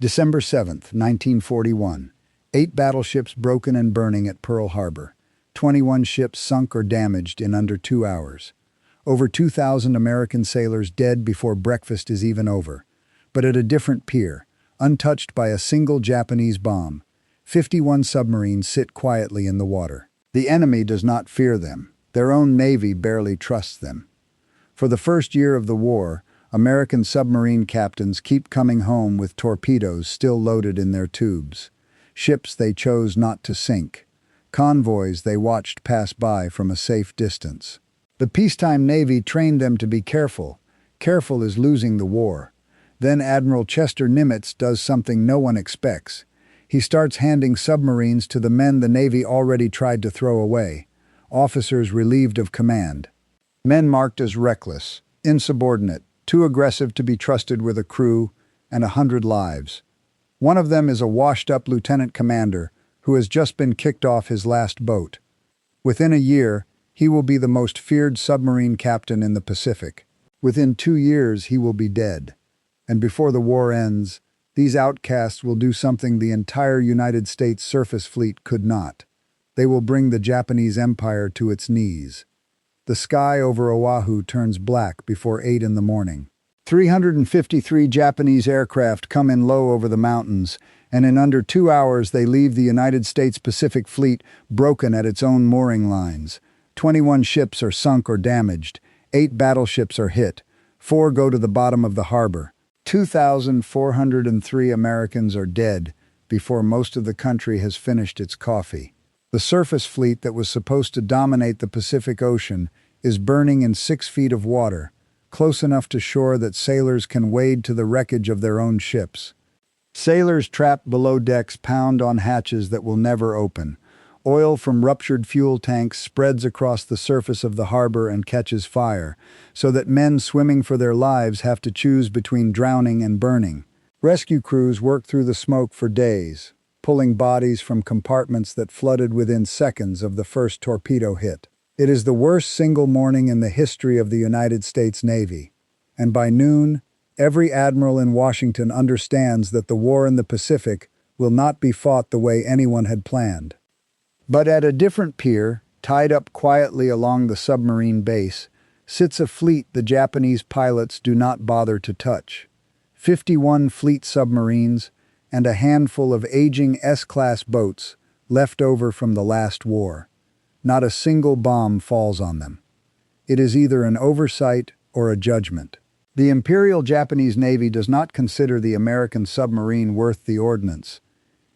December 7, 1941. 8 battleships broken and burning at Pearl Harbor. 21 ships sunk or damaged in under 2 hours. Over 2,000 American sailors dead before breakfast is even over. But at a different pier, untouched by a single Japanese bomb, 51 submarines sit quietly in the water. The enemy does not fear them. Their own Navy barely trusts them. For the first year of the war, American submarine captains keep coming home with torpedoes still loaded in their tubes. Ships they chose not to sink. Convoys they watched pass by from a safe distance. The peacetime Navy trained them to be careful. Careful is losing the war. Then Admiral Nimitz does something no one expects. He starts handing submarines to the men the Navy already tried to throw away. Officers relieved of command. Men marked as reckless, insubordinate, too aggressive to be trusted with a crew and 100 lives. One of them is a washed-up lieutenant commander who has just been kicked off his last boat. Within a year, he will be the most feared submarine captain in the Pacific. Within 2 years, he will be dead. And before the war ends, these outcasts will do something the entire United States surface fleet could not. They will bring the Japanese Empire to its knees. The sky over Oahu turns black before 8 in the morning. 353 Japanese aircraft come in low over the mountains, and in under 2 hours they leave the United States Pacific Fleet broken at its own mooring lines. 21 ships are sunk or damaged. 8 battleships are hit. 4 go to the bottom of the harbor. 2,403 Americans are dead before most of the country has finished its coffee. The surface fleet that was supposed to dominate the Pacific Ocean is burning in 6 feet of water, close enough to shore that sailors can wade to the wreckage of their own ships. Sailors trapped below decks pound on hatches that will never open. Oil from ruptured fuel tanks spreads across the surface of the harbor and catches fire, so that men swimming for their lives have to choose between drowning and burning. Rescue crews work through the smoke for days, pulling bodies from compartments that flooded within seconds of the first torpedo hit. It is the worst single morning in the history of the United States Navy, and by noon, every admiral in Washington understands that the war in the Pacific will not be fought the way anyone had planned. But at a different pier, tied up quietly along the submarine base, sits a fleet the Japanese pilots do not bother to touch. 51 fleet submarines and a handful of aging S-class boats left over from the last war. Not a single bomb falls on them. It is either an oversight or a judgment. The Imperial Japanese Navy does not consider the American submarine worth the ordnance.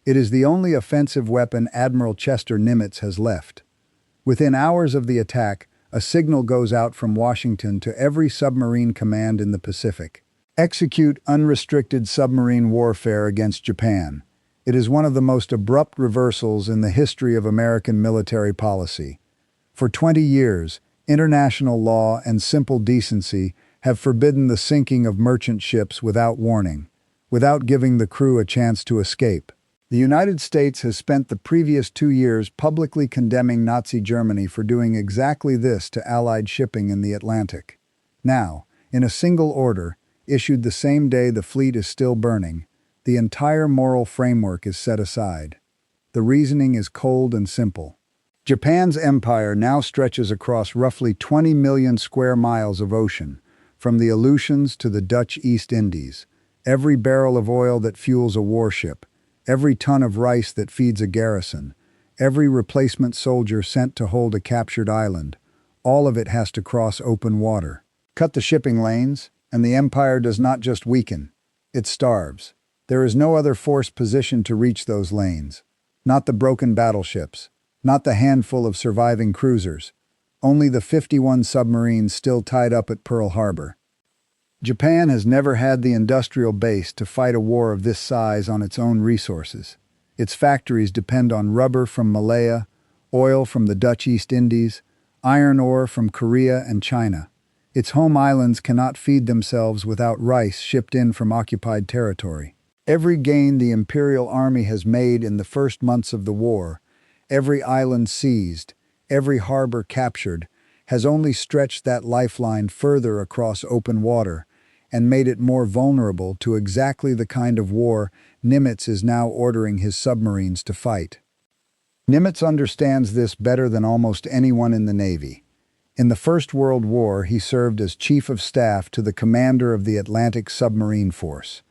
It is the only offensive weapon Admiral Nimitz has left. Within hours of the attack, a signal goes out from Washington to every submarine command in the Pacific. Execute unrestricted submarine warfare against Japan. It is one of the most abrupt reversals in the history of American military policy. For 20 years, international law and simple decency have forbidden the sinking of merchant ships without warning, without giving the crew a chance to escape. The United States has spent the previous 2 years publicly condemning Nazi Germany for doing exactly this to Allied shipping in the Atlantic. Now, in a single order, issued the same day the fleet is still burning, the entire moral framework is set aside. The reasoning is cold and simple. Japan's empire now stretches across roughly 20 million square miles of ocean, from the Aleutians to the Dutch East Indies. Every barrel of oil that fuels a warship, every ton of rice that feeds a garrison, every replacement soldier sent to hold a captured island, all of it has to cross open water. Cut the shipping lanes, and the empire does not just weaken, it starves. There is no other force positioned to reach those lanes. Not the broken battleships, not the handful of surviving cruisers, only the 51 submarines still tied up at Pearl Harbor. Japan has never had the industrial base to fight a war of this size on its own resources. Its factories depend on rubber from Malaya, oil from the Dutch East Indies, iron ore from Korea and China. Its home islands cannot feed themselves without rice shipped in from occupied territory. Every gain the Imperial Army has made in the first months of the war, every island seized, every harbor captured, has only stretched that lifeline further across open water and made it more vulnerable to exactly the kind of war Nimitz is now ordering his submarines to fight. Nimitz understands this better than almost anyone in the Navy. In the First World War, he served as Chief of Staff to the commander of the Atlantic Submarine Force.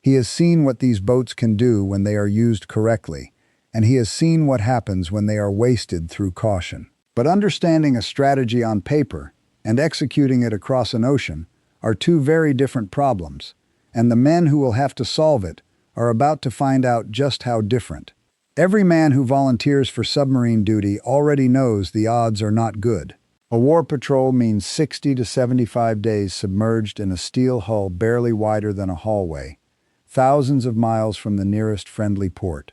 He has seen what these boats can do when they are used correctly, and he has seen what happens when they are wasted through caution. But understanding a strategy on paper and executing it across an ocean are two very different problems, and the men who will have to solve it are about to find out just how different. Every man who volunteers for submarine duty already knows the odds are not good. A war patrol means 60 to 75 days submerged in a steel hull barely wider than a hallway, thousands of miles from the nearest friendly port.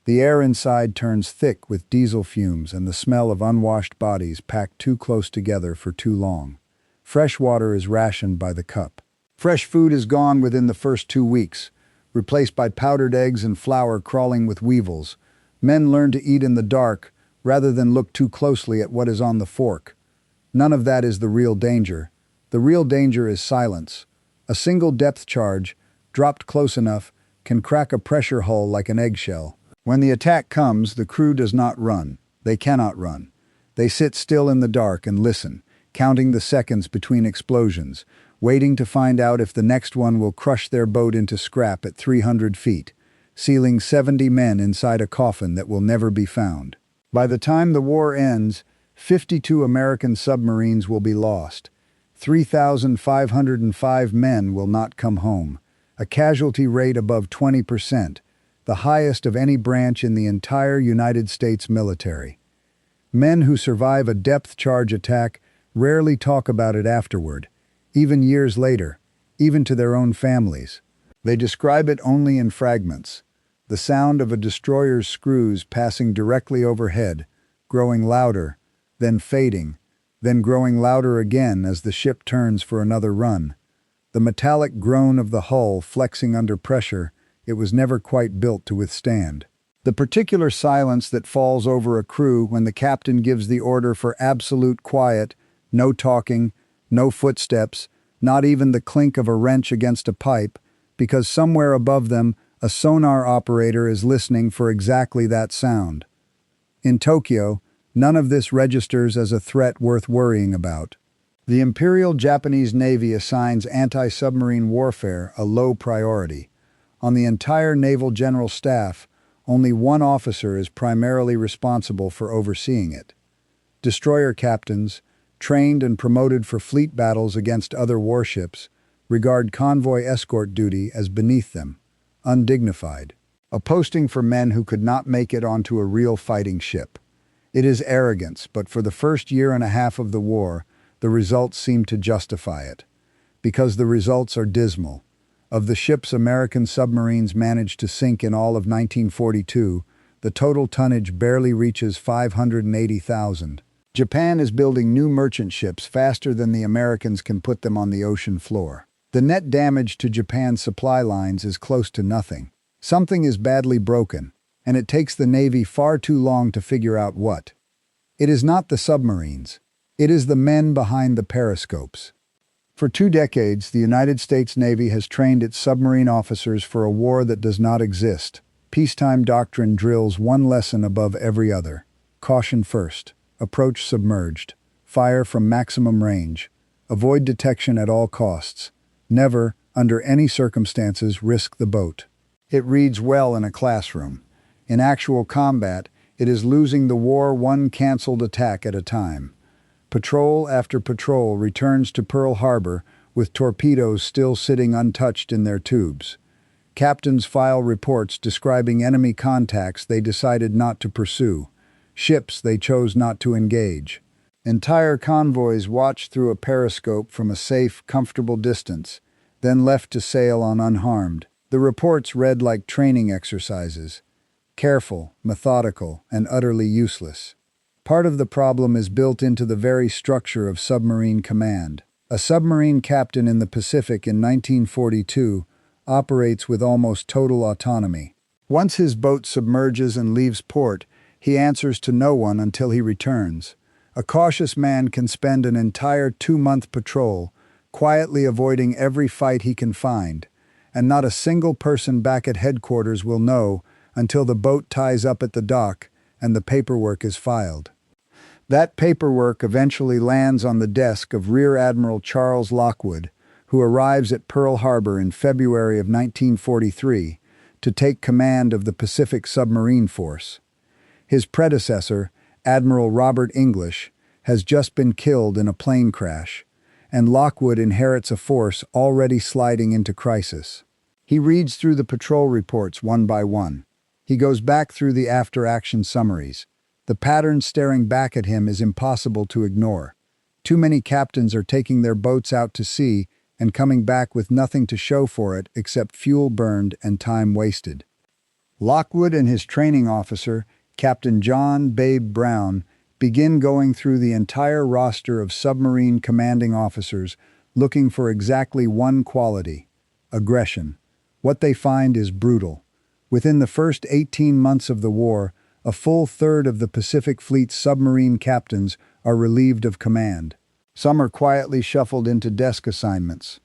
The air inside turns thick with diesel fumes and the smell of unwashed bodies packed too close together for too long. Fresh water is rationed by the cup. Fresh food is gone within the first 2 weeks, replaced by powdered eggs and flour crawling with weevils. Men learn to eat in the dark rather than look too closely at what is on the fork. None of that is the real danger. The real danger is silence. A single depth charge, dropped close enough, can crack a pressure hull like an eggshell. When the attack comes, the crew does not run. They cannot run. They sit still in the dark and listen, counting the seconds between explosions, waiting to find out if the next one will crush their boat into scrap at 300 feet. Sealing 70 men inside a coffin that will never be found. By the time the war ends, 52 American submarines will be lost. 3,505 men will not come home, a casualty rate above 20%, the highest of any branch in the entire United States military. Men who survive a depth charge attack rarely talk about it afterward, even years later, even to their own families. They describe it only in fragments. The sound of a destroyer's screws passing directly overhead, growing louder, then fading, then growing louder again as the ship turns for another run. The metallic groan of the hull flexing under pressure it was never quite built to withstand. The particular silence that falls over a crew when the captain gives the order for absolute quiet, no talking, no footsteps, not even the clink of a wrench against a pipe, because somewhere above them, a sonar operator is listening for exactly that sound. In Tokyo, none of this registers as a threat worth worrying about. The Imperial Japanese Navy assigns anti-submarine warfare a low priority. On the entire Naval General Staff, only one officer is primarily responsible for overseeing it. Destroyer captains, trained and promoted for fleet battles against other warships, regard convoy escort duty as beneath them, undignified, a posting for men who could not make it onto a real fighting ship. It is arrogance, but for the first year and a half of the war, the results seem to justify it. Because the results are dismal. Of the ships American submarines managed to sink in all of 1942, the total tonnage barely reaches 580,000. Japan is building new merchant ships faster than the Americans can put them on the ocean floor. The net damage to Japan's supply lines is close to nothing. Something is badly broken, and it takes the Navy far too long to figure out what. It is not the submarines. It is the men behind the periscopes. For 2 decades, the United States Navy has trained its submarine officers for a war that does not exist. Peacetime doctrine drills one lesson above every other. Caution first. Approach submerged. Fire from maximum range. Avoid detection at all costs. Never, under any circumstances, risk the boat. It reads well in a classroom. In actual combat, it is losing the war one canceled attack at a time. Patrol after patrol returns to Pearl Harbor with torpedoes still sitting untouched in their tubes. Captains file reports describing enemy contacts they decided not to pursue, ships they chose not to engage. Entire convoys watched through a periscope from a safe, comfortable distance, then left to sail on unharmed. The reports read like training exercises, careful, methodical, and utterly useless. Part of the problem is built into the very structure of submarine command. A submarine captain in the Pacific in 1942 operates with almost total autonomy. Once his boat submerges and leaves port, he answers to no one until he returns. A cautious man can spend an entire 2-month patrol, quietly avoiding every fight he can find, and not a single person back at headquarters will know until the boat ties up at the dock and the paperwork is filed. That paperwork eventually lands on the desk of Rear Admiral Charles Lockwood, who arrives at Pearl Harbor in February of 1943 to take command of the Pacific Submarine Force. His predecessor, Admiral Robert English, has just been killed in a plane crash, and Lockwood inherits a force already sliding into crisis. He reads through the patrol reports one by one. He goes back through the after-action summaries. The pattern staring back at him is impossible to ignore. Too many captains are taking their boats out to sea and coming back with nothing to show for it except fuel burned and time wasted. Lockwood and his training officer, Captain John Babe Brown, begin going through the entire roster of submarine commanding officers looking for exactly one quality: aggression. What they find is brutal. Within the first 18 months of the war, a full third of the Pacific Fleet's submarine captains are relieved of command. Some are quietly shuffled into desk assignments.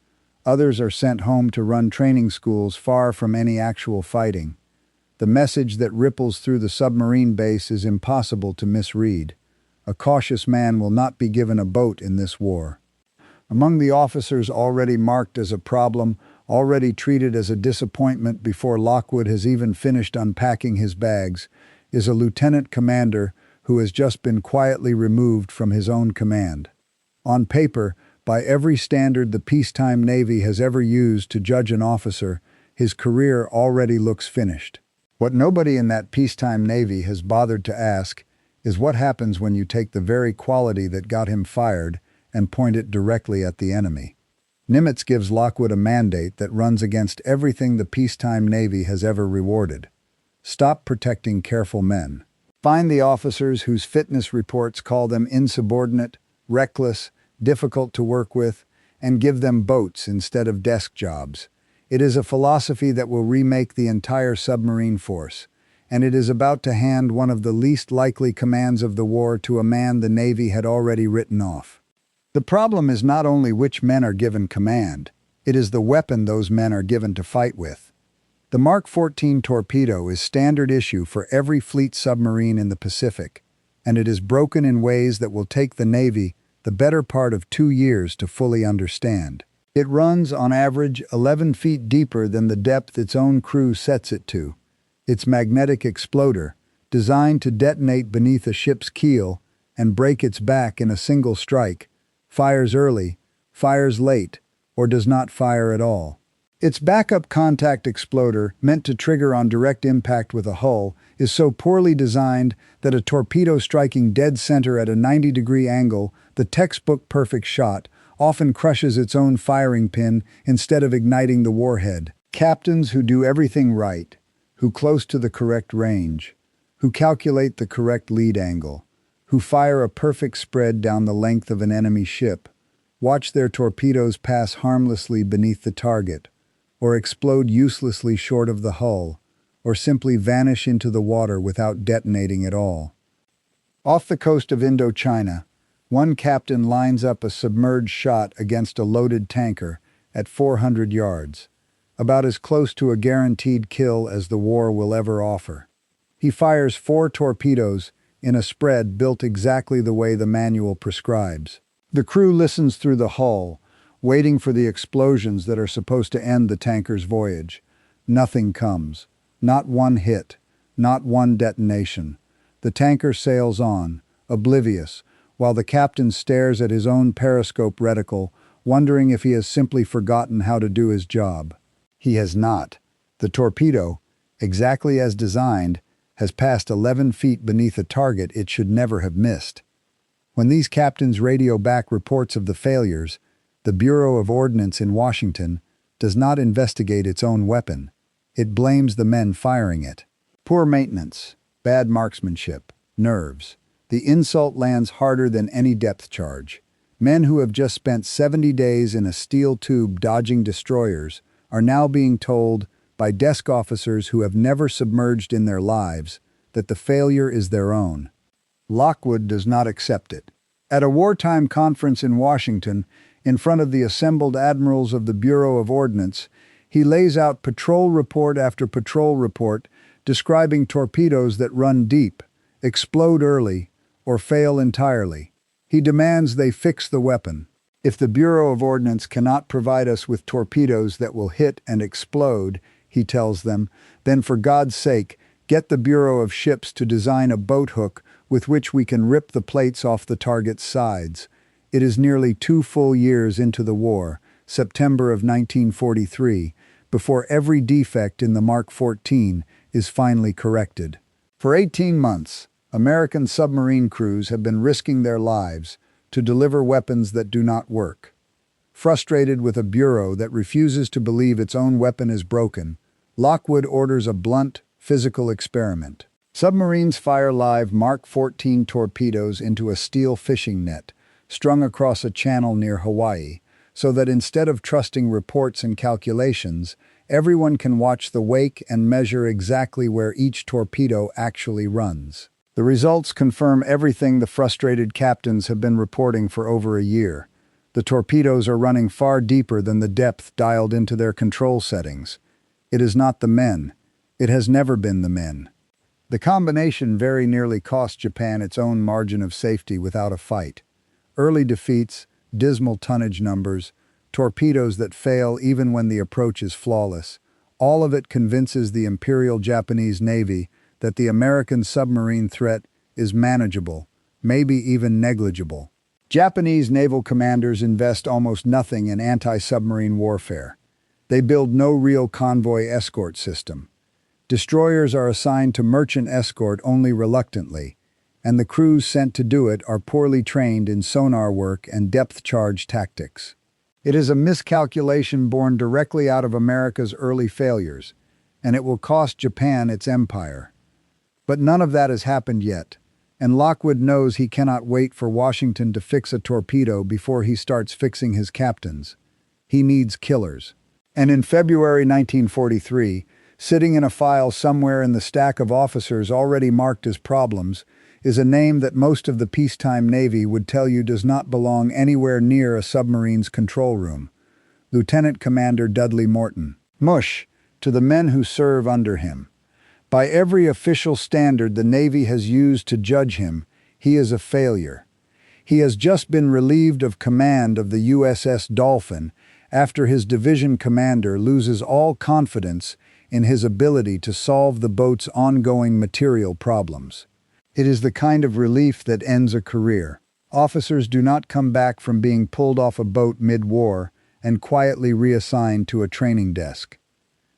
Others are sent home to run training schools far from any actual fighting. The message that ripples through the submarine base is impossible to misread. A cautious man will not be given a boat in this war. Among the officers already marked as a problem, already treated as a disappointment before Lockwood has even finished unpacking his bags, is a lieutenant commander who has just been quietly removed from his own command. On paper, by every standard the peacetime Navy has ever used to judge an officer, his career already looks finished. What nobody in that peacetime Navy has bothered to ask is what happens when you take the very quality that got him fired and point it directly at the enemy. Nimitz gives Lockwood a mandate that runs against everything the peacetime Navy has ever rewarded. Stop protecting careful men. Find the officers whose fitness reports call them insubordinate, reckless, difficult to work with, and give them boats instead of desk jobs. It is a philosophy that will remake the entire submarine force, and it is about to hand one of the least likely commands of the war to a man the Navy had already written off. The problem is not only which men are given command, it is the weapon those men are given to fight with. The Mark 14 torpedo is standard issue for every fleet submarine in the Pacific, and it is broken in ways that will take the Navy the better part of 2 years to fully understand. It runs, on average, 11 feet deeper than the depth its own crew sets it to. Its magnetic exploder, designed to detonate beneath a ship's keel and break its back in a single strike, fires early, fires late, or does not fire at all. Its backup contact exploder, meant to trigger on direct impact with a hull, is so poorly designed that a torpedo striking dead center at a 90-degree angle, the textbook perfect shot, often crushes its own firing pin instead of igniting the warhead. Captains who do everything right, who close to the correct range, who calculate the correct lead angle, who fire a perfect spread down the length of an enemy ship, watch their torpedoes pass harmlessly beneath the target, or explode uselessly short of the hull, or simply vanish into the water without detonating at all. Off the coast of Indochina, one captain lines up a submerged shot against a loaded tanker at 400 yards, about as close to a guaranteed kill as the war will ever offer. He fires 4 torpedoes in a spread built exactly the way the manual prescribes. The crew listens through the hull, waiting for the explosions that are supposed to end the tanker's voyage. Nothing comes. Not one hit. Not one detonation. The tanker sails on, oblivious, while the captain stares at his own periscope reticle, wondering if he has simply forgotten how to do his job. He has not. The torpedo, exactly as designed, has passed 11 feet beneath a target it should never have missed. When these captains radio back reports of the failures, the Bureau of Ordnance in Washington does not investigate its own weapon. It blames the men firing it. Poor maintenance, bad marksmanship, nerves. The insult lands harder than any depth charge. Men who have just spent 70 days in a steel tube dodging destroyers are now being told by desk officers who have never submerged in their lives that the failure is their own. Lockwood does not accept it. At a wartime conference in Washington, in front of the assembled admirals of the Bureau of Ordnance, He lays out patrol report after patrol report, describing torpedoes that run deep, explode early, or fail entirely. He demands they fix the weapon. If the Bureau of Ordnance cannot provide us with torpedoes that will hit and explode, he tells them, then for God's sake, get the Bureau of Ships to design a boat hook with which we can rip the plates off the target's sides. It is nearly 2 full years into the war, September of 1943, before every defect in the Mark 14 is finally corrected. For 18 months, American submarine crews have been risking their lives to deliver weapons that do not work. Frustrated with a bureau that refuses to believe its own weapon is broken, Lockwood orders a blunt, physical experiment. Submarines fire live Mark 14 torpedoes into a steel fishing net, strung across a channel near Hawaii, so that instead of trusting reports and calculations, everyone can watch the wake and measure exactly where each torpedo actually runs. The results confirm everything the frustrated captains have been reporting for over a year. The torpedoes are running far deeper than the depth dialed into their control settings. It is not the men. It has never been the men. The combination very nearly cost Japan its own margin of safety without a fight. Early defeats, dismal tonnage numbers, torpedoes that fail even when the approach is flawless, all of it convinces the Imperial Japanese Navy that the American submarine threat is manageable, maybe even negligible. Japanese naval commanders invest almost nothing in anti-submarine warfare. They build no real convoy escort system. Destroyers are assigned to merchant escort only reluctantly, and the crews sent to do it are poorly trained in sonar work and depth charge tactics. It is a miscalculation born directly out of America's early failures, and it will cost Japan its empire. But none of that has happened yet, and Lockwood knows he cannot wait for Washington to fix a torpedo before he starts fixing his captains. He needs killers. And in February 1943, sitting in a file somewhere in the stack of officers already marked as problems, is a name that most of the peacetime Navy would tell you does not belong anywhere near a submarine's control room. Lieutenant Commander Dudley Morton. Mush to the men who serve under him. By every official standard the Navy has used to judge him, he is a failure. He has just been relieved of command of the USS Dolphin after his division commander loses all confidence in his ability to solve the boat's ongoing material problems. It is the kind of relief that ends a career. Officers do not come back from being pulled off a boat mid-war and quietly reassigned to a training desk.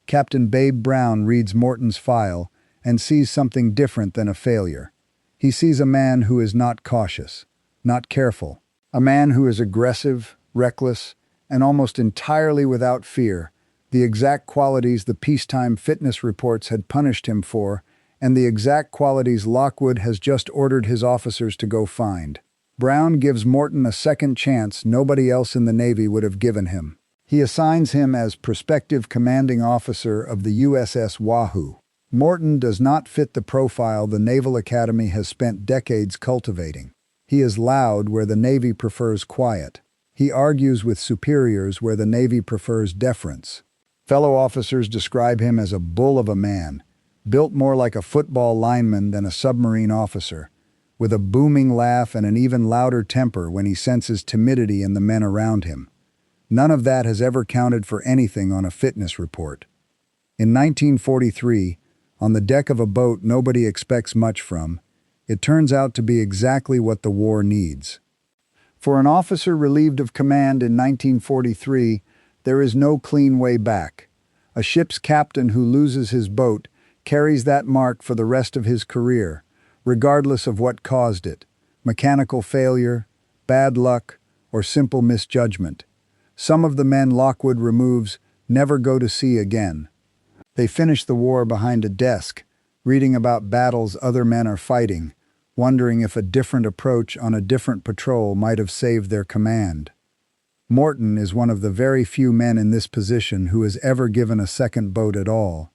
Captain Babe Brown reads Morton's file and sees something different than a failure. He sees a man who is not cautious, not careful, a man who is aggressive, reckless, and almost entirely without fear, the exact qualities the peacetime fitness reports had punished him for, and the exact qualities Lockwood has just ordered his officers to go find. Brown gives Morton a second chance nobody else in the Navy would have given him. He assigns him as prospective commanding officer of the USS Wahoo. Morton does not fit the profile the Naval Academy has spent decades cultivating. He is loud where the Navy prefers quiet. He argues with superiors where the Navy prefers deference. Fellow officers describe him as a bull of a man, built more like a football lineman than a submarine officer, with a booming laugh and an even louder temper when he senses timidity in the men around him. None of that has ever counted for anything on a fitness report. In 1943, on the deck of a boat nobody expects much from, it turns out to be exactly what the war needs. For an officer relieved of command in 1943, there is no clean way back. A ship's captain who loses his boat carries that mark for the rest of his career, regardless of what caused it: mechanical failure, bad luck, or simple misjudgment. Some of the men Lockwood removes never go to sea again. They finish the war behind a desk, reading about battles other men are fighting, wondering if a different approach on a different patrol might have saved their command. Morton is one of the very few men in this position who has ever given a second boat at all.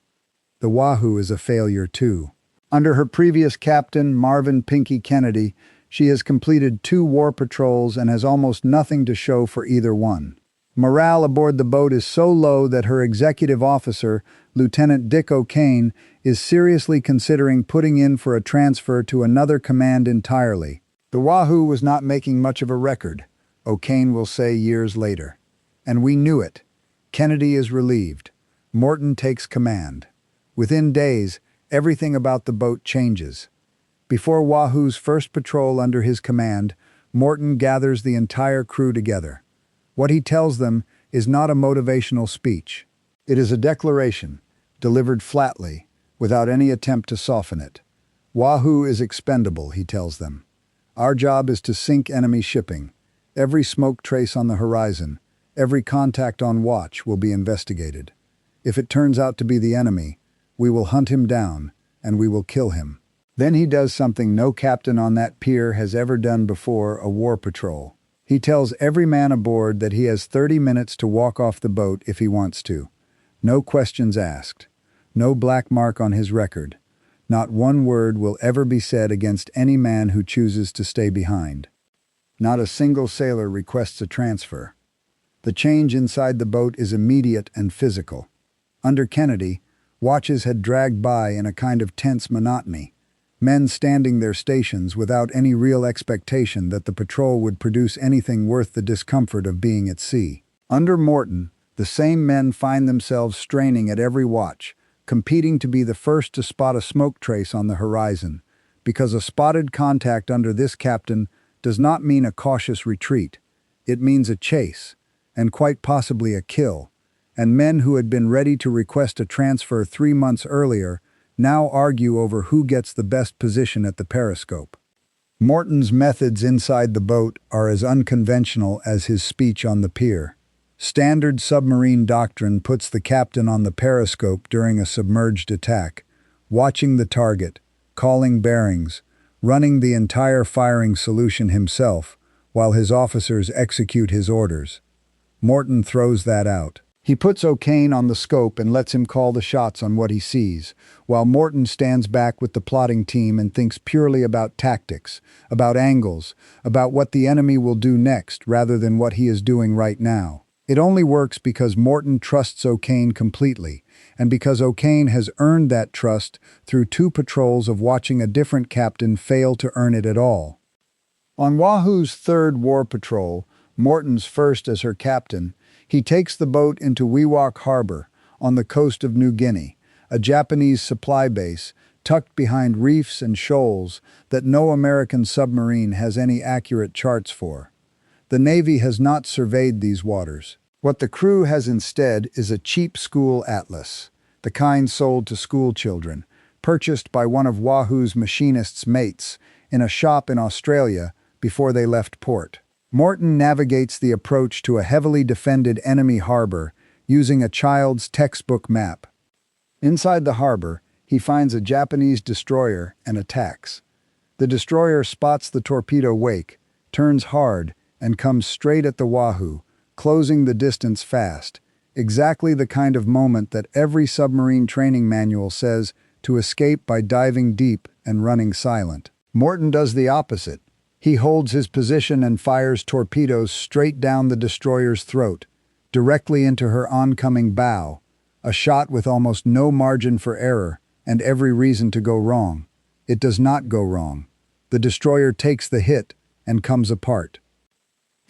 The Wahoo is a failure too. Under her previous captain, Marvin Pinky Kennedy, she has completed 2 war patrols and has almost nothing to show for either one. Morale aboard the boat is so low that her executive officer, Lieutenant Dick O'Kane, is seriously considering putting in for a transfer to another command entirely. The Wahoo was not making much of a record, O'Kane will say years later. And we knew it. Kennedy is relieved. Morton takes command. Within days, everything about the boat changes. Before Wahoo's first patrol under his command, Morton gathers the entire crew together. What he tells them is not a motivational speech. It is a declaration, delivered flatly, without any attempt to soften it. Wahoo is expendable, he tells them. Our job is to sink enemy shipping. Every smoke trace on the horizon, every contact on watch will be investigated. If it turns out to be the enemy, we will hunt him down, and we will kill him. Then he does something no captain on that pier has ever done before, a war patrol. He tells every man aboard that he has 30 minutes to walk off the boat if he wants to. No questions asked. No black mark on his record. Not one word will ever be said against any man who chooses to stay behind. Not a single sailor requests a transfer. The change inside the boat is immediate and physical. Under Kennedy, watches had dragged by in a kind of tense monotony. Men standing their stations without any real expectation that the patrol would produce anything worth the discomfort of being at sea. Under Morton, the same men find themselves straining at every watch, competing to be the first to spot a smoke trace on the horizon, because a spotted contact under this captain does not mean a cautious retreat. It means a chase, and quite possibly a kill, and men who had been ready to request a transfer 3 months earlier now argue over who gets the best position at the periscope. Morton's methods inside the boat are as unconventional as his speech on the pier. Standard submarine doctrine puts the captain on the periscope during a submerged attack, watching the target, calling bearings, running the entire firing solution himself, while his officers execute his orders. Morton throws that out. He puts O'Kane on the scope and lets him call the shots on what he sees, while Morton stands back with the plotting team and thinks purely about tactics, about angles, about what the enemy will do next rather than what he is doing right now. It only works because Morton trusts O'Kane completely, and because O'Kane has earned that trust through 2 patrols of watching a different captain fail to earn it at all. On Wahoo's 3rd war patrol, Morton's first as her captain, he takes the boat into Wewak Harbor, on the coast of New Guinea, a Japanese supply base tucked behind reefs and shoals that no American submarine has any accurate charts for. The Navy has not surveyed these waters. What the crew has instead is a cheap school atlas, the kind sold to school children, purchased by one of Wahoo's machinist's mates in a shop in Australia before they left port. Morton navigates the approach to a heavily defended enemy harbor using a child's textbook map. Inside the harbor, he finds a Japanese destroyer and attacks. The destroyer spots the torpedo wake, turns hard, and comes straight at the Wahoo, closing the distance fast, exactly the kind of moment that every submarine training manual says to escape by diving deep and running silent. Morton does the opposite. He holds his position and fires torpedoes straight down the destroyer's throat, directly into her oncoming bow, a shot with almost no margin for error and every reason to go wrong. It does not go wrong. The destroyer takes the hit and comes apart.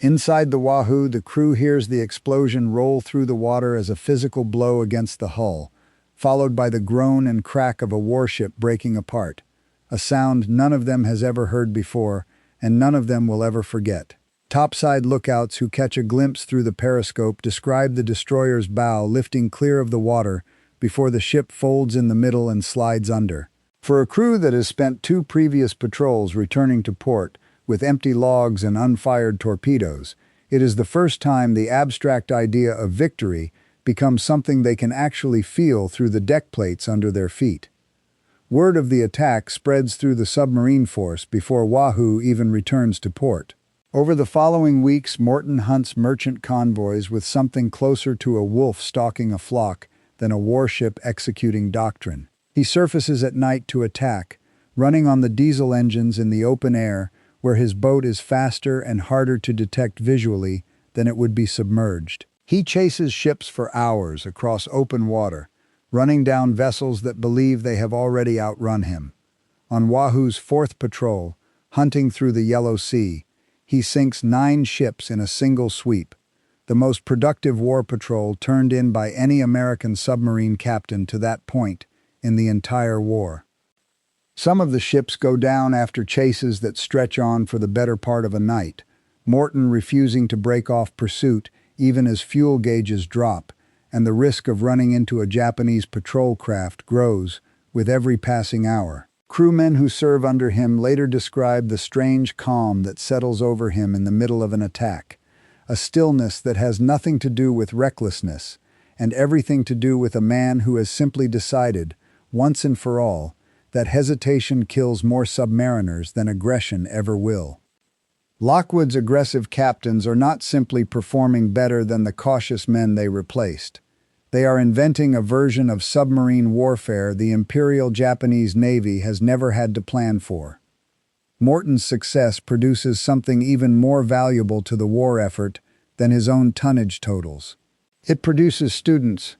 Inside the Wahoo, the crew hears the explosion roll through the water as a physical blow against the hull, followed by the groan and crack of a warship breaking apart, a sound none of them has ever heard before, and none of them will ever forget. Topside lookouts who catch a glimpse through the periscope describe the destroyer's bow lifting clear of the water before the ship folds in the middle and slides under. For a crew that has spent 2 previous patrols returning to port with empty logs and unfired torpedoes, it is the first time the abstract idea of victory becomes something they can actually feel through the deck plates under their feet. Word of the attack spreads through the submarine force before Wahoo even returns to port. Over the following weeks, Morton hunts merchant convoys with something closer to a wolf stalking a flock than a warship executing doctrine. He surfaces at night to attack, running on the diesel engines in the open air, where his boat is faster and harder to detect visually than it would be submerged. He chases ships for hours across open water, running down vessels that believe they have already outrun him. On Wahoo's fourth patrol, hunting through the Yellow Sea, he sinks 9 ships in a single sweep, the most productive war patrol turned in by any American submarine captain to that point in the entire war. Some of the ships go down after chases that stretch on for the better part of a night, Morton refusing to break off pursuit even as fuel gauges drop, and the risk of running into a Japanese patrol craft grows with every passing hour. Crewmen who serve under him later describe the strange calm that settles over him in the middle of an attack, a stillness that has nothing to do with recklessness and everything to do with a man who has simply decided, once and for all, that hesitation kills more submariners than aggression ever will. Lockwood's aggressive captains are not simply performing better than the cautious men they replaced. They are inventing a version of submarine warfare the Imperial Japanese Navy has never had to plan for. Morton's success produces something even more valuable to the war effort than his own tonnage totals. It produces students.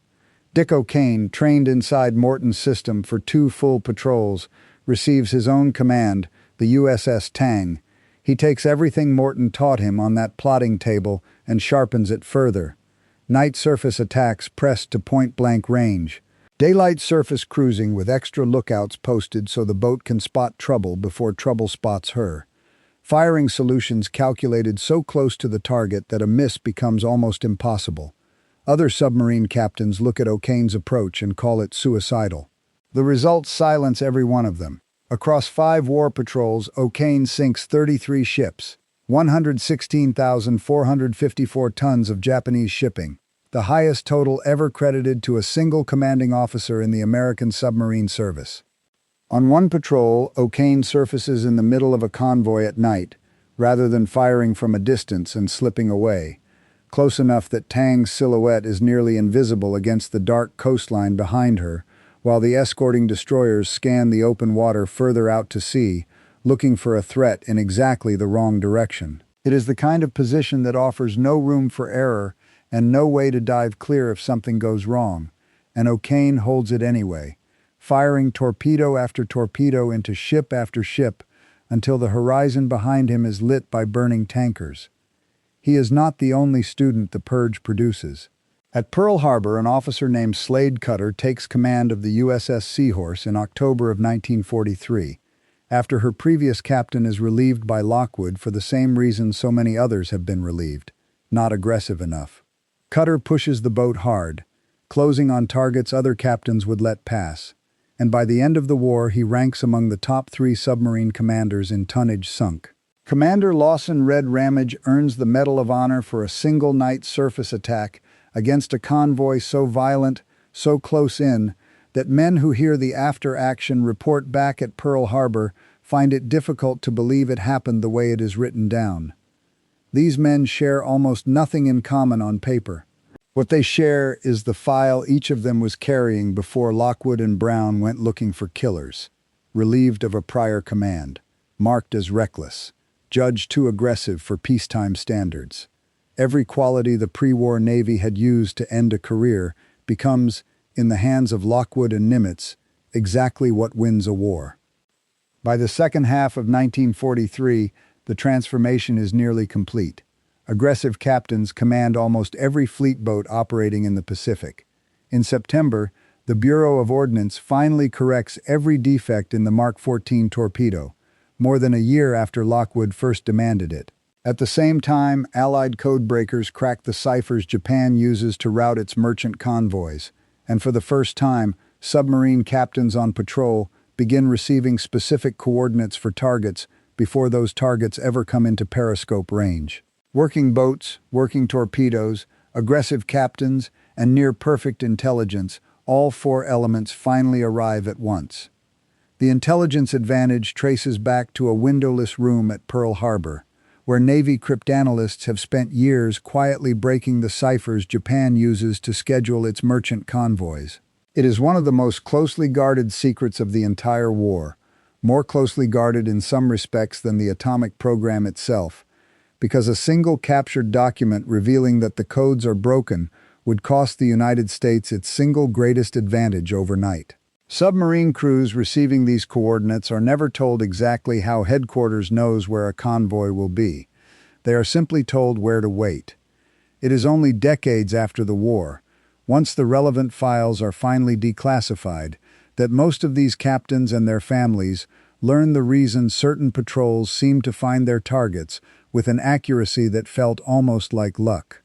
Dick O'Kane, trained inside Morton's system for 2 full patrols, receives his own command, the USS Tang. He takes everything Morton taught him on that plotting table and sharpens it further. Night surface attacks pressed to point-blank range. Daylight surface cruising with extra lookouts posted so the boat can spot trouble before trouble spots her. Firing solutions calculated so close to the target that a miss becomes almost impossible. Other submarine captains look at O'Kane's approach and call it suicidal. The results silence every one of them. Across 5 war patrols, O'Kane sinks 33 ships, 116,454 tons of Japanese shipping, the highest total ever credited to a single commanding officer in the American submarine service. On one patrol, O'Kane surfaces in the middle of a convoy at night, rather than firing from a distance and slipping away, close enough that Tang's silhouette is nearly invisible against the dark coastline behind her, while the escorting destroyers scan the open water further out to sea, looking for a threat in exactly the wrong direction. It is the kind of position that offers no room for error and no way to dive clear if something goes wrong, and O'Kane holds it anyway, firing torpedo after torpedo into ship after ship until the horizon behind him is lit by burning tankers. He is not the only student the purge produces. At Pearl Harbor, an officer named Slade Cutter takes command of the USS Seahorse in October of 1943, after her previous captain is relieved by Lockwood for the same reason so many others have been relieved, not aggressive enough. Cutter pushes the boat hard, closing on targets other captains would let pass, and by the end of the war he ranks among the top 3 submarine commanders in tonnage sunk. Commander Lawson Red Ramage earns the Medal of Honor for a single night surface attack against a convoy so violent, so close in, that men who hear the after-action report back at Pearl Harbor find it difficult to believe it happened the way it is written down. These men share almost nothing in common on paper. What they share is the file each of them was carrying before Lockwood and Brown went looking for killers, relieved of a prior command, marked as reckless, judged too aggressive for peacetime standards. Every quality the pre-war Navy had used to end a career becomes, in the hands of Lockwood and Nimitz, exactly what wins a war. By the second half of 1943, the transformation is nearly complete. Aggressive captains command almost every fleet boat operating in the Pacific. In September, the Bureau of Ordnance finally corrects every defect in the Mark 14 torpedo, more than a year after Lockwood first demanded it. At the same time, Allied codebreakers crack the ciphers Japan uses to route its merchant convoys, and for the first time, submarine captains on patrol begin receiving specific coordinates for targets before those targets ever come into periscope range. Working boats, working torpedoes, aggressive captains, and near-perfect intelligence, all 4 elements finally arrive at once. The intelligence advantage traces back to a windowless room at Pearl Harbor, where Navy cryptanalysts have spent years quietly breaking the ciphers Japan uses to schedule its merchant convoys. It is one of the most closely guarded secrets of the entire war, more closely guarded in some respects than the atomic program itself, because a single captured document revealing that the codes are broken would cost the United States its single greatest advantage overnight. Submarine crews receiving these coordinates are never told exactly how headquarters knows where a convoy will be. They are simply told where to wait. It is only decades after the war, once the relevant files are finally declassified, that most of these captains and their families learn the reason certain patrols seem to find their targets with an accuracy that felt almost like luck.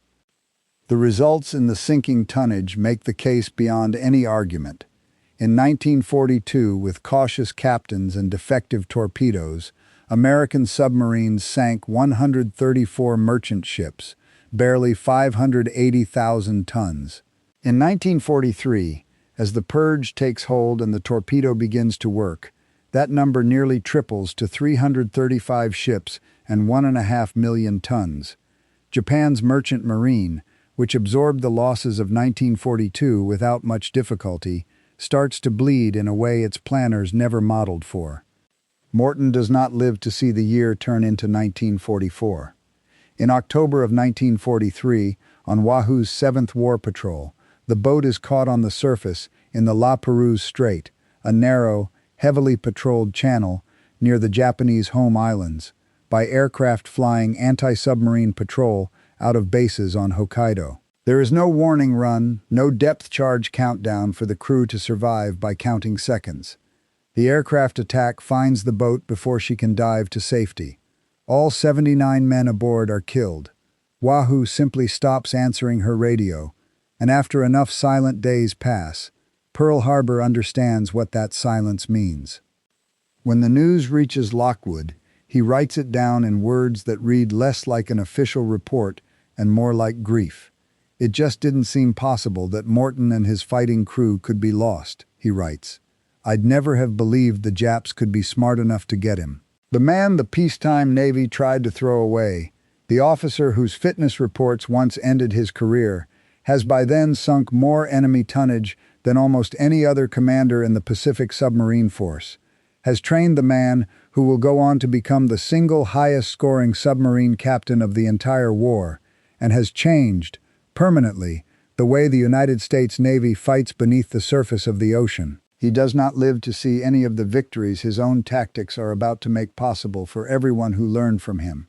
The results in the sinking tonnage make the case beyond any argument. In 1942, with cautious captains and defective torpedoes, American submarines sank 134 merchant ships, barely 580,000 tons. In 1943, as the purge takes hold and the torpedo begins to work, that number nearly triples to 335 ships and 1.5 million tons. Japan's merchant marine, which absorbed the losses of 1942 without much difficulty, starts to bleed in a way its planners never modeled for. Morton does not live to see the year turn into 1944. In October of 1943, on Oahu's 7th War Patrol, the boat is caught on the surface in the La Perouse Strait, a narrow, heavily patrolled channel near the Japanese home islands, by aircraft flying anti-submarine patrol out of bases on Hokkaido. There is no warning run, no depth charge countdown for the crew to survive by counting seconds. The aircraft attack finds the boat before she can dive to safety. All 79 men aboard are killed. Oahu simply stops answering her radio, and after enough silent days pass, Pearl Harbor understands what that silence means. When the news reaches Lockwood, he writes it down in words that read less like an official report and more like grief. It just didn't seem possible that Morton and his fighting crew could be lost, he writes. I'd never have believed the Japs could be smart enough to get him. The man the peacetime Navy tried to throw away, the officer whose fitness reports once ended his career, has by then sunk more enemy tonnage than almost any other commander in the Pacific Submarine Force, has trained the man who will go on to become the single highest-scoring submarine captain of the entire war, and has changed, permanently, the way the United States Navy fights beneath the surface of the ocean. He does not live to see any of the victories his own tactics are about to make possible for everyone who learned from him.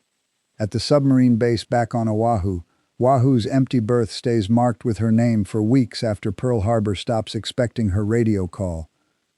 At the submarine base back on Oahu, Oahu's empty berth stays marked with her name for weeks after Pearl Harbor stops expecting her radio call.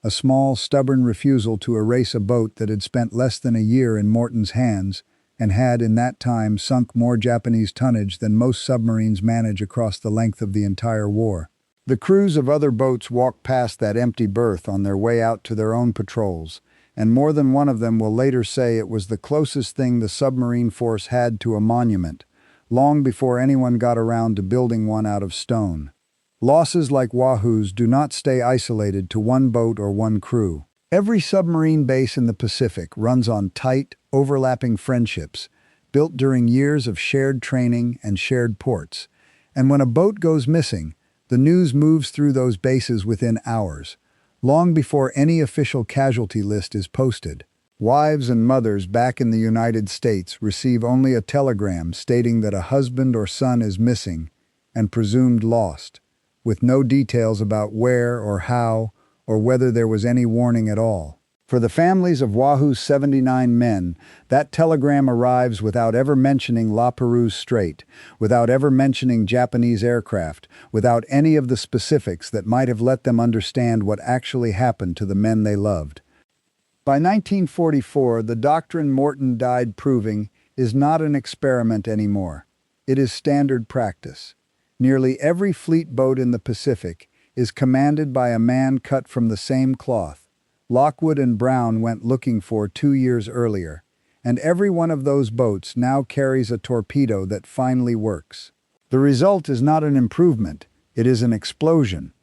A small, stubborn refusal to erase a boat that had spent less than a year in Morton's hands and had in that time sunk more Japanese tonnage than most submarines manage across the length of the entire war. The crews of other boats walk past that empty berth on their way out to their own patrols, and more than one of them will later say it was the closest thing the submarine force had to a monument, long before anyone got around to building one out of stone. Losses like Oahu's do not stay isolated to one boat or one crew. Every submarine base in the Pacific runs on tight, overlapping friendships, built during years of shared training and shared ports. And when a boat goes missing, the news moves through those bases within hours, long before any official casualty list is posted. Wives and mothers back in the United States receive only a telegram stating that a husband or son is missing and presumed lost, with no details about where or how or whether there was any warning at all. For the families of Oahu's 79 men, that telegram arrives without ever mentioning La Perouse Strait, without ever mentioning Japanese aircraft, without any of the specifics that might have let them understand what actually happened to the men they loved. By 1944, the doctrine Morton died proving is not an experiment anymore. It is standard practice. Nearly every fleet boat in the Pacific is commanded by a man cut from the same cloth. Lockwood and Brown went looking for 2 years earlier, and every one of those boats now carries a torpedo that finally works. The result is not an improvement, it is an explosion.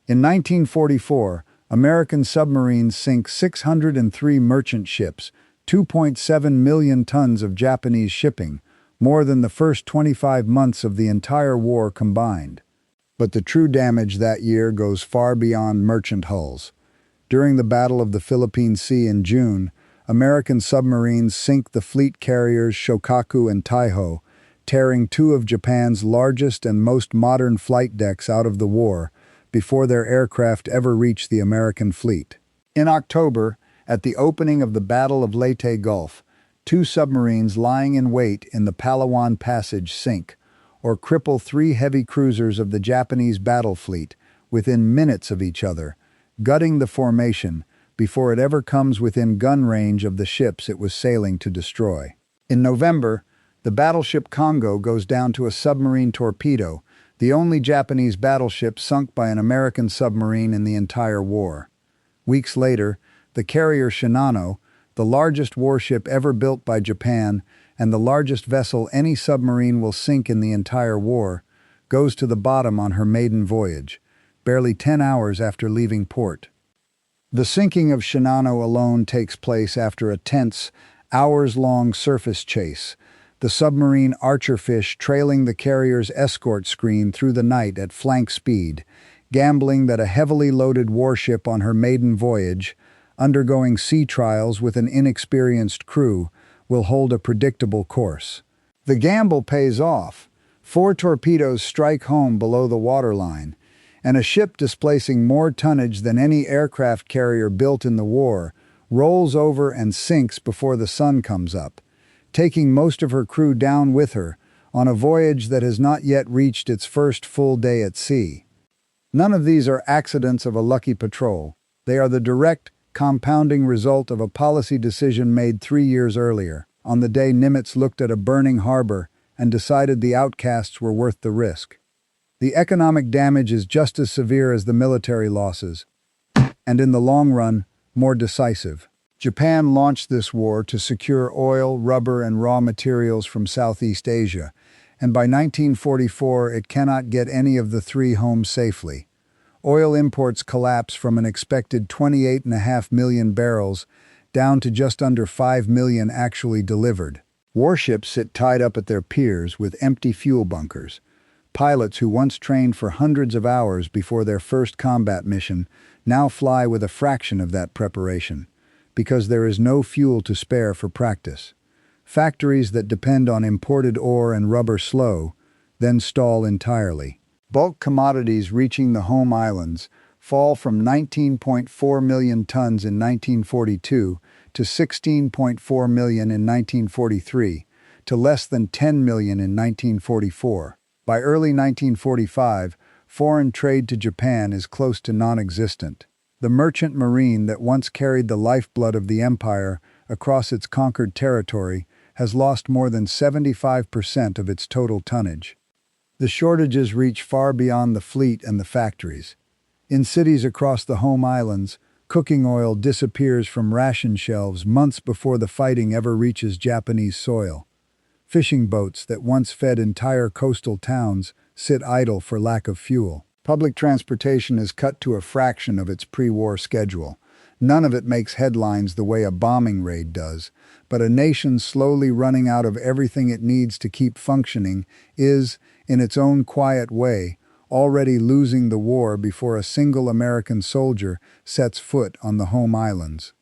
In 1944, American submarines sink 603 merchant ships, 2.7 million tons of Japanese shipping, more than the first 25 months of the entire war combined. But the true damage that year goes far beyond merchant hulls. During the Battle of the Philippine Sea in June, American submarines sink the fleet carriers Shokaku and Taiho, tearing two of Japan's largest and most modern flight decks out of the war before their aircraft ever reach the American fleet. In October, at the opening of the Battle of Leyte Gulf, two submarines lying in wait in the Palawan Passage sink, or cripple three heavy cruisers of the Japanese battle fleet within minutes of each other, gutting the formation before it ever comes within gun range of the ships it was sailing to destroy. In November, the battleship Congo goes down to a submarine torpedo, the only Japanese battleship sunk by an American submarine in the entire war. Weeks later, the carrier Shinano, the largest warship ever built by Japan and the largest vessel any submarine will sink in the entire war, goes to the bottom on her maiden voyage, barely 10 hours after leaving port. The sinking of Shinano alone takes place after a tense, hours-long surface chase, the submarine Archerfish trailing the carrier's escort screen through the night at flank speed, gambling that a heavily loaded warship on her maiden voyage, undergoing sea trials with an inexperienced crew, will hold a predictable course. The gamble pays off. 4 torpedoes strike home below the waterline, and a ship displacing more tonnage than any aircraft carrier built in the war rolls over and sinks before the sun comes up, taking most of her crew down with her on a voyage that has not yet reached its first full day at sea. None of these are accidents of a lucky patrol. They are the direct, compounding result of a policy decision made 3 years earlier, on the day Nimitz looked at a burning harbor and decided the outcasts were worth the risk. The economic damage is just as severe as the military losses, and in the long run, more decisive. Japan launched this war to secure oil, rubber, and raw materials from Southeast Asia, and by 1944 it cannot get any of the three home safely. Oil imports collapse from an expected 28.5 million barrels down to just under 5 million actually delivered. Warships sit tied up at their piers with empty fuel bunkers. Pilots who once trained for hundreds of hours before their first combat mission now fly with a fraction of that preparation, because there is no fuel to spare for practice. Factories that depend on imported ore and rubber slow, then stall entirely. Bulk commodities reaching the home islands fall from 19.4 million tons in 1942 to 16.4 million in 1943 to less than 10 million in 1944. By early 1945, foreign trade to Japan is close to non-existent. The merchant marine that once carried the lifeblood of the empire across its conquered territory has lost more than 75% of its total tonnage. The shortages reach far beyond the fleet and the factories. In cities across the home islands, cooking oil disappears from ration shelves months before the fighting ever reaches Japanese soil. Fishing boats that once fed entire coastal towns sit idle for lack of fuel. Public transportation is cut to a fraction of its pre-war schedule. None of it makes headlines the way a bombing raid does, but a nation slowly running out of everything it needs to keep functioning is, in its own quiet way, already losing the war before a single American soldier sets foot on the home islands.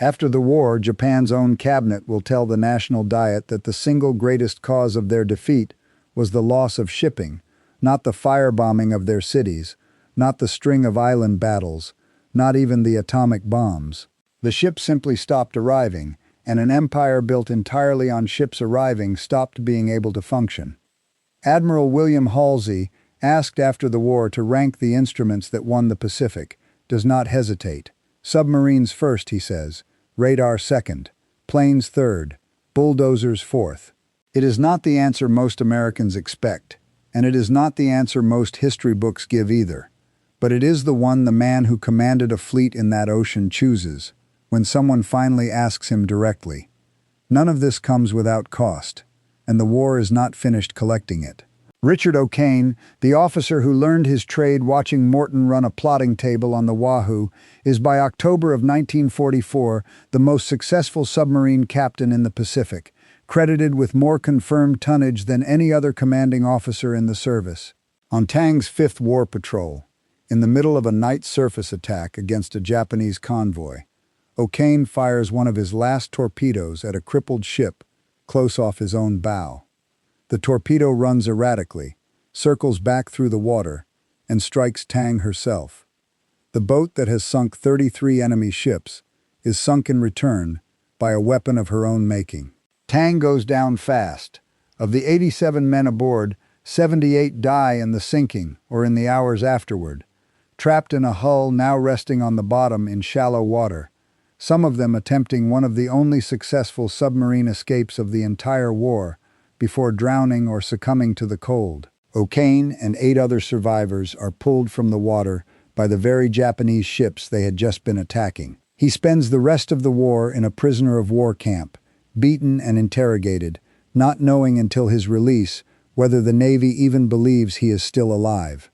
After the war, Japan's own cabinet will tell the National Diet that the single greatest cause of their defeat was the loss of shipping, not the firebombing of their cities, not the string of island battles, not even the atomic bombs. The ships simply stopped arriving, and an empire built entirely on ships arriving stopped being able to function. Admiral William Halsey, asked after the war to rank the instruments that won the Pacific, does not hesitate. Submarines first, he says, radar second, planes third, bulldozers fourth. It is not the answer most Americans expect, and it is not the answer most history books give either. But it is the one the man who commanded a fleet in that ocean chooses, when someone finally asks him directly. None of this comes without cost, and the war is not finished collecting it. Richard O'Kane, the officer who learned his trade watching Morton run a plotting table on the Wahoo, is by October of 1944 the most successful submarine captain in the Pacific, credited with more confirmed tonnage than any other commanding officer in the service. On Tang's fifth war patrol, in the middle of a night surface attack against a Japanese convoy, O'Kane fires one of his last torpedoes at a crippled ship close off his own bow. The torpedo runs erratically, circles back through the water, and strikes Tang herself. The boat that has sunk 33 enemy ships is sunk in return by a weapon of her own making. Tang goes down fast. Of the 87 men aboard, 78 die in the sinking or in the hours afterward, trapped in a hull now resting on the bottom in shallow water, some of them attempting one of the only successful submarine escapes of the entire war before drowning or succumbing to the cold. O'Kane and 8 other survivors are pulled from the water by the very Japanese ships they had just been attacking. He spends the rest of the war in a prisoner of war camp, beaten and interrogated, not knowing until his release whether the Navy even believes he is still alive.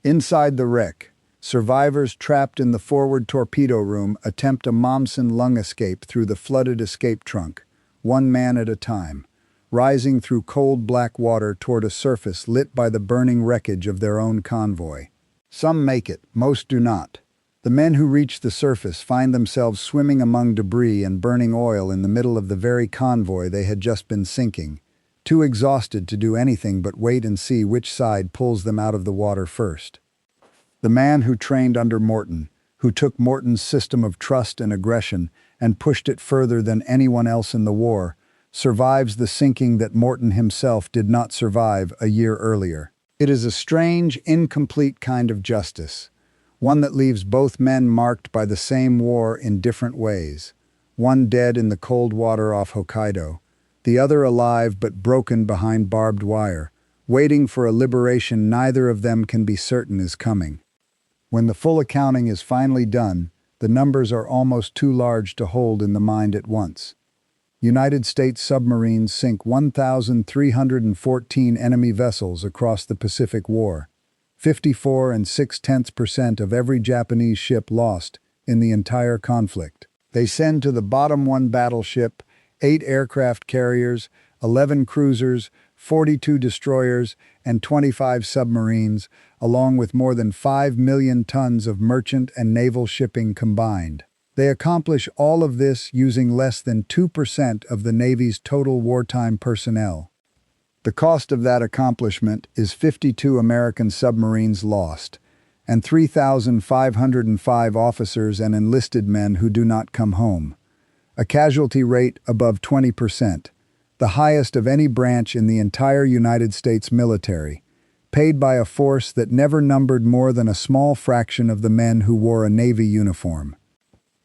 Inside the wreck, survivors trapped in the forward torpedo room attempt a Momsen lung escape through the flooded escape trunk, one man at a time, rising through cold black water toward a surface lit by the burning wreckage of their own convoy. Some make it, most do not. The men who reach the surface find themselves swimming among debris and burning oil in the middle of the very convoy they had just been sinking, too exhausted to do anything but wait and see which side pulls them out of the water first. The man who trained under Morton, who took Morton's system of trust and aggression and pushed it further than anyone else in the war, survives the sinking that Morton himself did not survive a year earlier. It is a strange, incomplete kind of justice, one that leaves both men marked by the same war in different ways, one dead in the cold water off Hokkaido, the other alive but broken behind barbed wire, waiting for a liberation neither of them can be certain is coming. When the full accounting is finally done, the numbers are almost too large to hold in the mind at once. United States submarines sink 1,314 enemy vessels across the Pacific War, 54.6% of every Japanese ship lost in the entire conflict. They send to the bottom one battleship, 8 aircraft carriers, 11 cruisers, 42 destroyers, and 25 submarines, along with more than 5 million tons of merchant and naval shipping combined. They accomplish all of this using less than 2% of the Navy's total wartime personnel. The cost of that accomplishment is 52 American submarines lost, and 3,505 officers and enlisted men who do not come home. A casualty rate above 20%, the highest of any branch in the entire United States military, paid by a force that never numbered more than a small fraction of the men who wore a Navy uniform.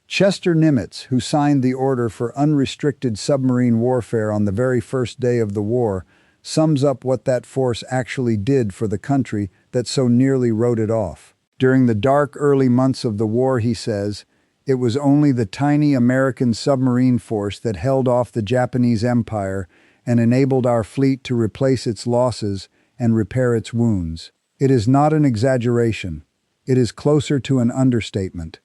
Chester Nimitz, who signed the order for unrestricted submarine warfare on the very first day of the war, sums up what that force actually did for the country that so nearly wrote it off. During the dark early months of the war, he says, it was only the tiny American submarine force that held off the Japanese Empire and enabled our fleet to replace its losses and repair its wounds. It is not an exaggeration. It is closer to an understatement.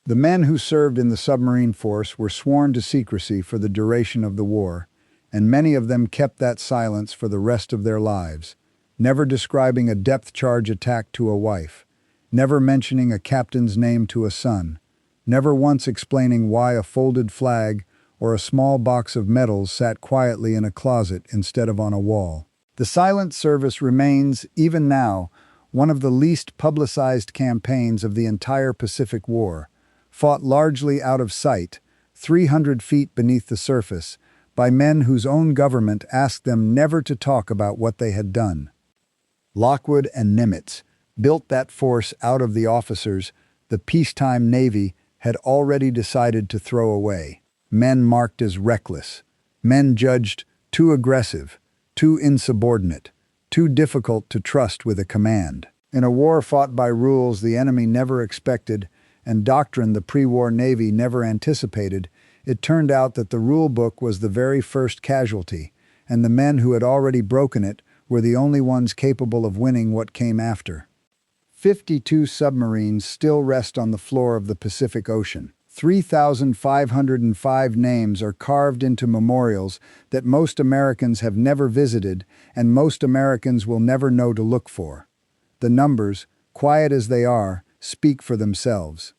The men who served in the submarine force were sworn to secrecy for the duration of the war, and many of them kept that silence for the rest of their lives, never describing a depth charge attack to a wife, never mentioning a captain's name to a son, never once explaining why a folded flag or a small box of medals sat quietly in a closet instead of on a wall. The silent service remains, even now, one of the least publicized campaigns of the entire Pacific War, fought largely out of sight, 300 feet beneath the surface, by men whose own government asked them never to talk about what they had done. Lockwood and Nimitz built that force out of the officers the peacetime Navy had already decided to throw away. Men marked as reckless, men judged too aggressive, too insubordinate, too difficult to trust with a command. In a war fought by rules the enemy never expected and doctrine the pre-war Navy never anticipated, it turned out that the rule book was the very first casualty, and the men who had already broken it were the only ones capable of winning what came after. 52 submarines still rest on the floor of the Pacific Ocean. 3,505 names are carved into memorials that most Americans have never visited and most Americans will never know to look for. The numbers, quiet as they are, speak for themselves.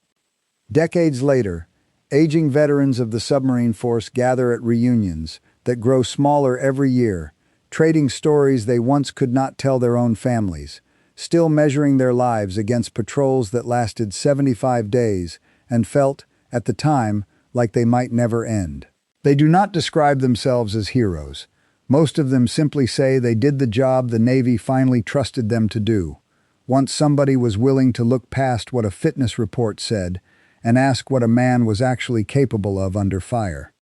Decades later, Aging veterans of the submarine force gather at reunions that grow smaller every year, trading stories they once could not tell their own families, still measuring their lives against patrols that lasted 75 days and felt, at the time, like they might never end. They do not describe themselves as heroes. Most of them simply say they did the job the Navy finally trusted them to do. Once somebody was willing to look past what a fitness report said and ask what a man was actually capable of under fire.